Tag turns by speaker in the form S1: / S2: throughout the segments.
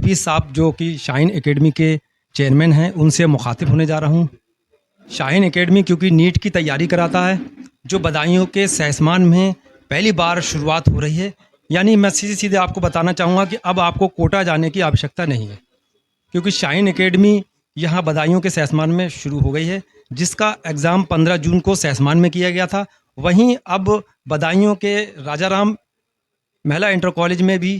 S1: हफीज़ साहब जो कि शाहीन एकेडमी के चेयरमैन हैं, उनसे मुखातिब होने जा रहा हूँ। शाहीन एकेडमी क्योंकि नीट की तैयारी कराता है, जो बदायूं के सहसमान में पहली बार शुरुआत हो रही है। यानी मैं सीधे आपको बताना चाहूँगा कि अब आपको कोटा जाने की आवश्यकता नहीं है, क्योंकि शाहीन एकेडमी यहाँ बदायूं के सहसमान में शुरू हो गई है, जिसका एग्ज़ाम 15 जून को सहसमान में किया गया था। वहीं अब बदायूं के राजा राम महिला इंटर कॉलेज में भी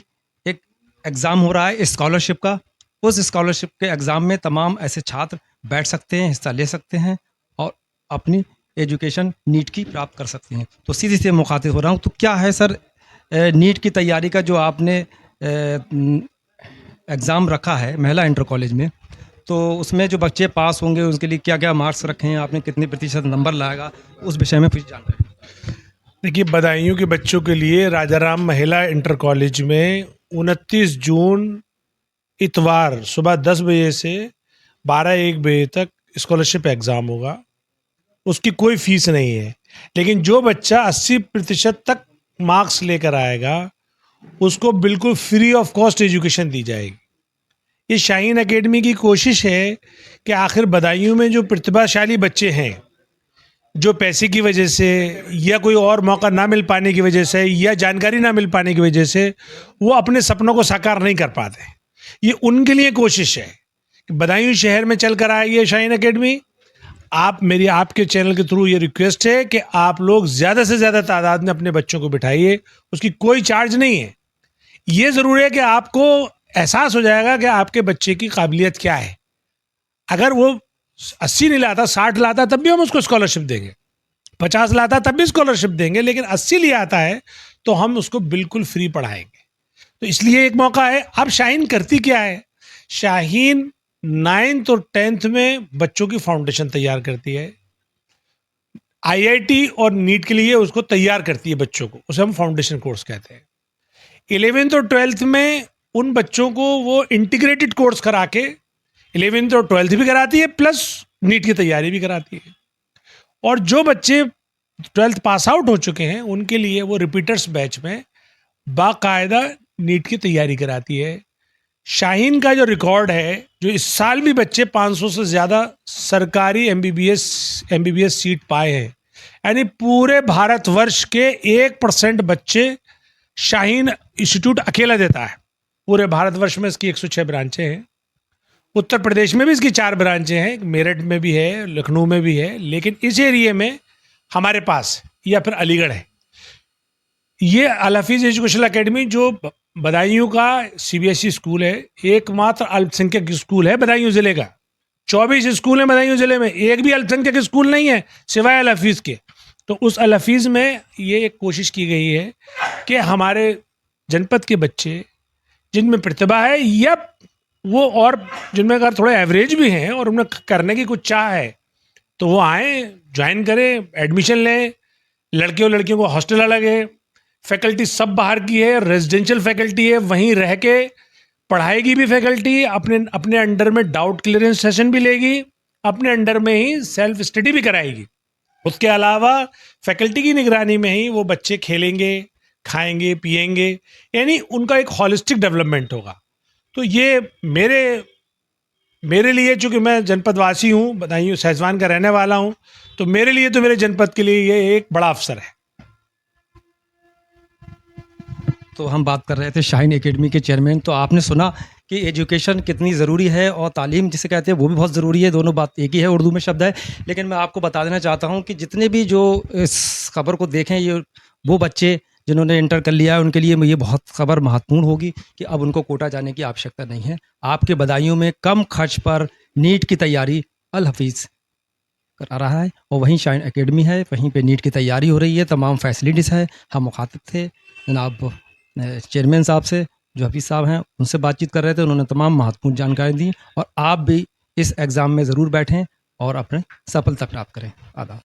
S1: एक एग्ज़ाम हो रहा है स्कॉलरशिप का। उस स्कॉलरशिप के एग्ज़ाम में तमाम ऐसे छात्र बैठ सकते हैं, हिस्सा ले सकते हैं और अपनी एजुकेशन नीट की प्राप्त कर सकते हैं। तो सीधे से मुखातिब हो रहा हूँ। तो क्या है सर नीट की तैयारी का जो आपने एग्ज़ाम रखा है महिला इंटर कॉलेज में, तो उसमें जो बच्चे पास होंगे उसके लिए क्या क्या मार्क्स रखे हैं आपने, कितने प्रतिशत नंबर लाएगा, उस विषय में कुछ जान रहे हैं?
S2: देखिए, बदायूं के बच्चों के लिए राजा राम महिला इंटर कॉलेज में 29 जून इतवार सुबह 10 बजे से 12-1 बजे तक स्कॉलरशिप एग्ज़ाम होगा। उसकी कोई फीस नहीं है, लेकिन जो बच्चा 80% तक मार्क्स लेकर आएगा उसको बिल्कुल फ्री ऑफ कॉस्ट एजुकेशन दी जाएगी। ये शाहीन एकेडमी की कोशिश है कि आखिर बदायूं में जो प्रतिभाशाली बच्चे हैं, जो पैसे की वजह से या कोई और मौका ना मिल पाने की वजह से या जानकारी ना मिल पाने की वजह से वो अपने सपनों को साकार नहीं कर पाते, ये उनके लिए कोशिश है कि बदायूं शहर में चल कर आई है शाहीन एकेडमी। आपके चैनल के थ्रू ये रिक्वेस्ट है कि आप लोग ज़्यादा से ज़्यादा तादाद में अपने बच्चों को बिठाइए। उसकी कोई चार्ज नहीं है। ये ज़रूर है कि आपको एहसास हो जाएगा कि आपके बच्चे की काबिलियत क्या है। अगर वो 80 नहीं लाता, 60 लाता, तब भी हम उसको स्कॉलरशिप देंगे। 50 लाता तब भी स्कॉलरशिप देंगे, लेकिन 80 ले आता है तो हम उसको बिल्कुल फ्री पढ़ाएंगे। तो इसलिए एक मौका है। अब शाहीन करती क्या है? शाहीन 9th और 10th में बच्चों की फाउंडेशन तैयार करती है। आईआईटी और नीट के लिए उसको तैयार करती है बच्चों को, उसे हम फाउंडेशन कोर्स कहते हैं। 11th और 12th में उन बच्चों को वो इंटीग्रेटेड कोर्स करा के 11th और 12th भी कराती है, प्लस नीट की तैयारी भी कराती है। और जो बच्चे 12th पास आउट हो चुके हैं उनके लिए वो रिपीटर्स बैच में बाकायदा नीट की तैयारी कराती है। शाहीन का जो रिकॉर्ड है, जो इस साल भी बच्चे 500 से ज़्यादा सरकारी एमबीबीएस सीट पाए हैं, यानी पूरे भारतवर्ष के 1% बच्चे शाहीन इंस्टीट्यूट अकेला देता है। पूरे भारतवर्ष में इसकी 106 ब्रांचें हैं। उत्तर प्रदेश में भी इसकी 4 ब्रांचें हैं, मेरठ में भी है, लखनऊ में भी है, लेकिन इस एरिए में हमारे पास या फिर अलीगढ़ है। ये अल हफीज़ एजुकेशनल अकेडमी जो बदायूं का सीबीएसई स्कूल है, एकमात्र अल्पसंख्यक स्कूल है बदायूं ज़िले का। 24 स्कूल हैं बदायूं ज़िले में, एक भी अल्पसंख्यक स्कूल नहीं है सिवाय अल हफीज़ के। तो उस अल हफीज़ में ये एक कोशिश की गई है कि हमारे जनपद के बच्चे जिनमें प्रतिभा है या वो और जिनमें अगर थोड़े एवरेज भी हैं और उन्हें करने की कुछ चाह है, तो वो आएँ, ज्वाइन करें, एडमिशन लें। लड़के और लड़कियों को हॉस्टल अलग है, फैकल्टी सब बाहर की है, रेजिडेंशियल फैकल्टी है, वहीं रह के पढ़ाएगी भी फैकल्टी, अपने अंडर में डाउट क्लियरेंस सेशन भी लेगी, अपने अंडर में ही सेल्फ स्टडी भी कराएगी। उसके अलावा फैकल्टी की निगरानी में ही वो बच्चे खेलेंगे, खाएंगे, पिएंगे, यानी उनका एक हॉलिस्टिक डेवलपमेंट होगा। तो ये मेरे लिए, चूँकि मैं जनपदवासी हूँ, बदायूं सहसवान का रहने वाला हूँ, तो मेरे लिए तो मेरे जनपद के लिए ये एक बड़ा अवसर है।
S1: तो हम बात कर रहे थे शाहीन एकेडमी के चेयरमैन। तो आपने सुना कि एजुकेशन कितनी ज़रूरी है और तालीम जिसे कहते हैं वो भी बहुत ज़रूरी है, दोनों बात एक ही है, उर्दू में शब्द है। लेकिन मैं आपको बता देना चाहता हूँ कि जितने भी जो इस खबर को देखें, ये वो बच्चे जिन्होंने इंटर कर लिया है उनके लिए ये बहुत खबर महत्वपूर्ण होगी कि अब उनको कोटा जाने की आवश्यकता नहीं है। आपके बदायूं में कम खर्च पर नीट की तैयारी अल हफीज़ करा रहा है और वहीं शाहीन एकेडमी है, वहीं पे नीट की तैयारी हो रही है, तमाम फैसिलिटीज़ है। हम मुखातिब थे जनाब चेयरमैन साहब से, जो हफीज़ साहब हैं, उनसे बातचीत कर रहे थे। उन्होंने तमाम महत्वपूर्ण जानकारी दी और आप भी इस एग्ज़ाम में ज़रूर बैठें और अपने सफलता प्राप्त करें। आदाब।